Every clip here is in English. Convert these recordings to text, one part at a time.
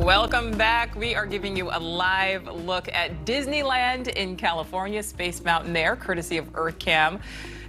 Welcome back. We are giving you a live look at Disneyland in California, Space Mountain Air, courtesy of EarthCam.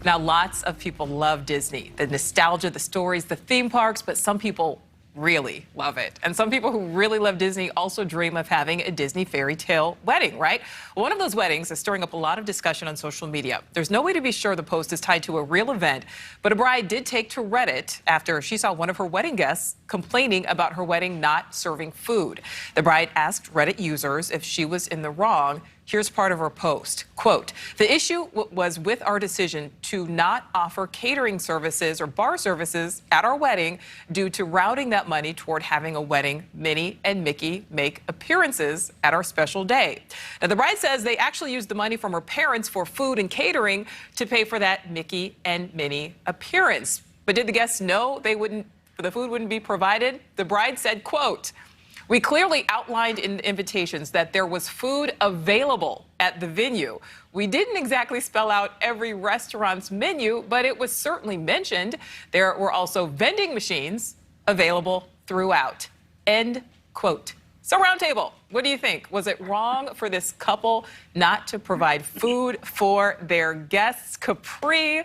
Now, lots of people love Disney, the nostalgia, the stories, the theme parks, but some people really love it. And some people who really love Disney also dream of having a Disney fairy tale wedding, right? One of those weddings is stirring up a lot of discussion on social media. There's no way to be sure the post is tied to a real event, but a bride did take to Reddit after she saw one of her wedding guests complaining about her wedding not serving food. The bride asked Reddit users if she was in the wrong. Here's part of her post. Quote, "The issue was with our decision to not offer catering services or bar services at our wedding due to routing that money toward having a wedding. Minnie and Mickey make appearances at our special day." Now, the bride says they actually used the money from her parents for food and catering to pay for that Mickey and Minnie appearance. But did the guests know the food wouldn't be provided? The bride said, quote, "We clearly outlined in the invitations that there was food available at the venue. We didn't exactly spell out every restaurant's menu, but it was certainly mentioned. There were also vending machines available throughout." End quote. So, Roundtable, what do you think? Was it wrong for this couple not to provide food for their guests? Capri,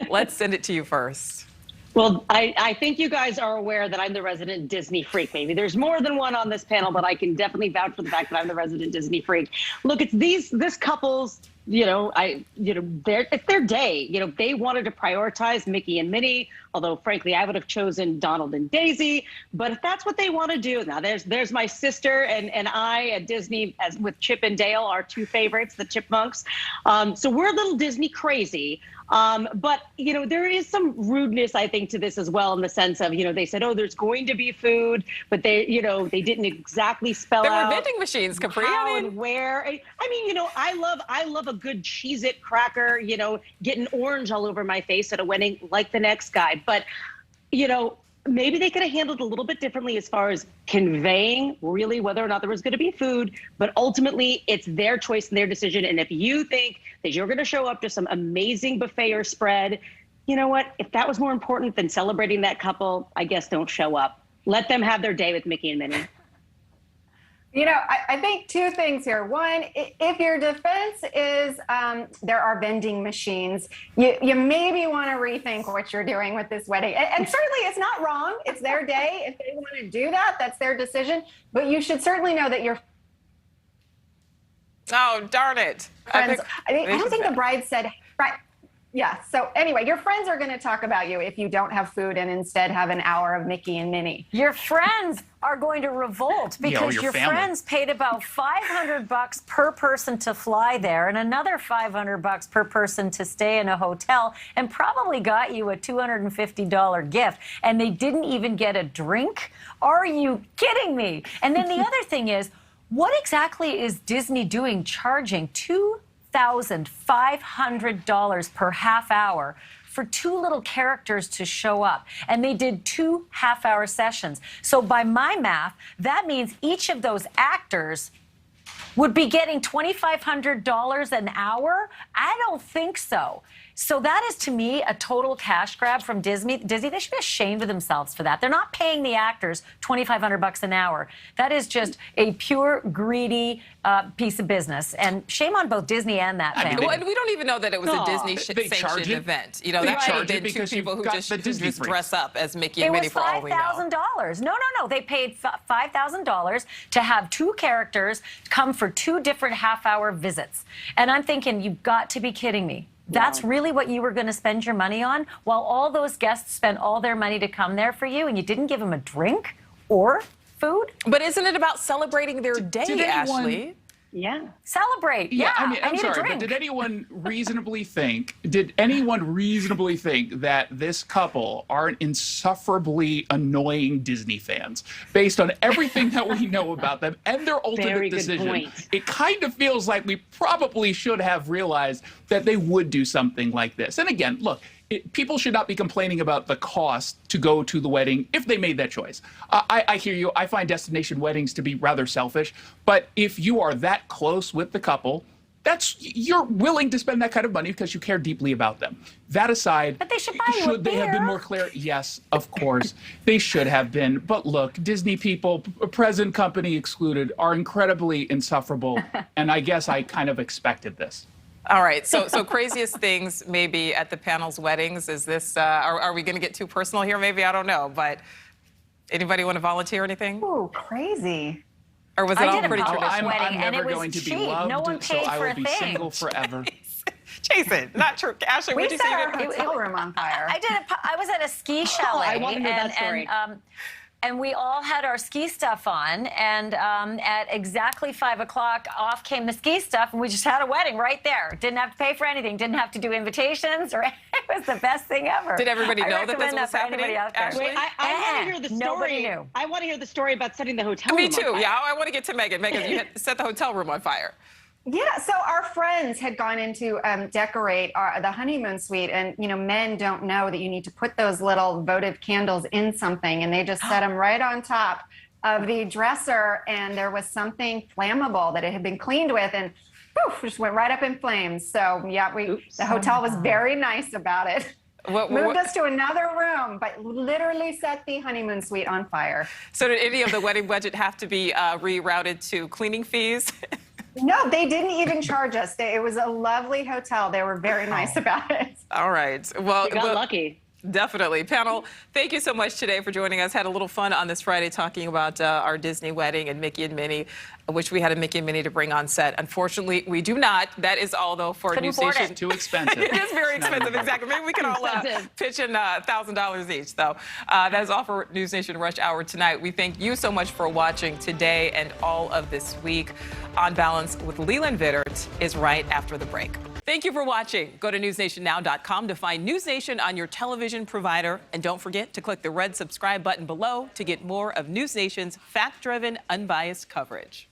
let's send it to you first. Well, I think you guys are aware that I'm the resident Disney freak. Maybe there's more than one on this panel, but I can definitely vouch for the fact that I'm the resident Disney freak. Look, it's this couple's, it's their day. They wanted to prioritize Mickey and Minnie, although frankly, I would have chosen Donald and Daisy. But if that's what they want to do, now there's my sister and I at Disney, as with Chip and Dale, our two favorites, the Chipmunks. So we're a little Disney crazy. But, there is some rudeness, I think, to this as well, in the sense of, they said, oh, there's going to be food, but they didn't exactly spell out. There were vending machines, Capri. How and where. I love a good Cheez-It cracker, getting orange all over my face at a wedding like the next guy. But, maybe they could have handled it a little bit differently as far as conveying really whether or not there was going to be food. But ultimately, it's their choice and their decision. And if you think that you're going to show up to some amazing buffet or spread, you know what? If that was more important than celebrating that couple, I guess don't show up. Let them have their day with Mickey and Minnie. I think two things here. One, if your defense is there are vending machines, you maybe want to rethink what you're doing with this wedding. And certainly it's not wrong. It's their day. If they want to do that, that's their decision. But you should certainly know that your Oh, darn it. friends, I don't think the bride said, right. Yeah. So anyway, your friends are going to talk about you if you don't have food and instead have an hour of Mickey and Minnie. Your friends are going to revolt because your friends paid about $500 per person to fly there and another $500 per person to stay in a hotel and probably got you a $250 gift. And they didn't even get a drink? Are you kidding me? And then the other thing is, what exactly is Disney doing charging $2,500 per half hour for two little characters to show up? And they did 2 half-hour sessions. So by my math, that means each of those actors would be getting $2,500 an hour? I don't think so. So that is, to me, a total cash grab from Disney. They should be ashamed of themselves for that. They're not paying the actors $2,500 an hour. That is just a pure, greedy piece of business. And shame on both Disney and that family. Well, and we don't even know that it was a Disney-sanctioned event. That might have been two people who just dress up as Mickey and Minnie for all we know. It was $5,000. No. They paid $5,000 to have two characters come for 2 different half-hour visits. And I'm thinking, you've got to be kidding me. That's really what you were going to spend your money on, while all those guests spent all their money to come there for you, and you didn't give them a drink or food? But isn't it about celebrating their day, Ashley? Yeah. Celebrate. Yeah. I'm sorry, but did anyone reasonably think that this couple aren't insufferably annoying Disney fans based on everything that we know about them and their ultimate decision? It kind of feels like we probably should have realized that they would do something like this. And again, look, people should not be complaining about the cost to go to the wedding if they made that choice. I hear you. I find destination weddings to be rather selfish. But if you are that close with the couple, you're willing to spend that kind of money because you care deeply about them. That aside, But they should buy you a should they have been beer. more clear? Yes, of course, they should have been. But look, Disney people, present company excluded, are incredibly insufferable, and I guess I kind of expected this. All right, so craziest things maybe at the panel's weddings. Is this, are we going to get too personal here? Maybe, I don't know, but anybody want to volunteer anything? Ooh, crazy. Or was it all pretty public traditional? wedding, I'm and never it was going to be cheap. loved, No one so paid I for will a be thing. single forever. Jason, not true. Ashley, what We did you set say? our hotel room on fire. I was at a ski chalet. I want to know that story. And we all had our ski stuff on, and at exactly 5 o'clock, off came the ski stuff, and we just had a wedding right there. Didn't have to pay for anything. Didn't have to do invitations, or it was the best thing ever. Did everybody know that this recommend was for anybody happening, out there. Ashley? Wait, I want to hear the story. Nobody knew. I want to hear the story about setting the hotel Me room on too. fire. Yeah, I want to get to Megan. Megan, you had set the hotel room on fire. Yeah, so our friends had gone in to decorate the honeymoon suite, and men don't know that you need to put those little votive candles in something, and they just set them right on top of the dresser, and there was something flammable that it had been cleaned with, and poof, just went right up in flames. So yeah, the hotel was very nice about it. Moved us to another room, but literally set the honeymoon suite on fire. So did any of the wedding budget have to be rerouted to cleaning fees? No, they didn't even charge us. It was a lovely hotel. They were very nice about it. All right. Well, You got lucky. Definitely. Panel, thank you so much today for joining us. Had a little fun on this Friday talking about our Disney wedding and Mickey and Minnie. I wish we had a Mickey and Minnie to bring on set. Unfortunately, we do not. That is all, though, for Couldn't afford NewsNation. it. Too expensive. It is very expensive, exactly. Maybe we can all pitch in $1,000 each, though. That is all for NewsNation Rush Hour tonight. We thank you so much for watching today and all of this week. On Balance with Leland Vittert is right after the break. Thank you for watching. Go to newsnationnow.com to find NewsNation on your television provider. And don't forget to click the red subscribe button below to get more of NewsNation's fact-driven, unbiased coverage.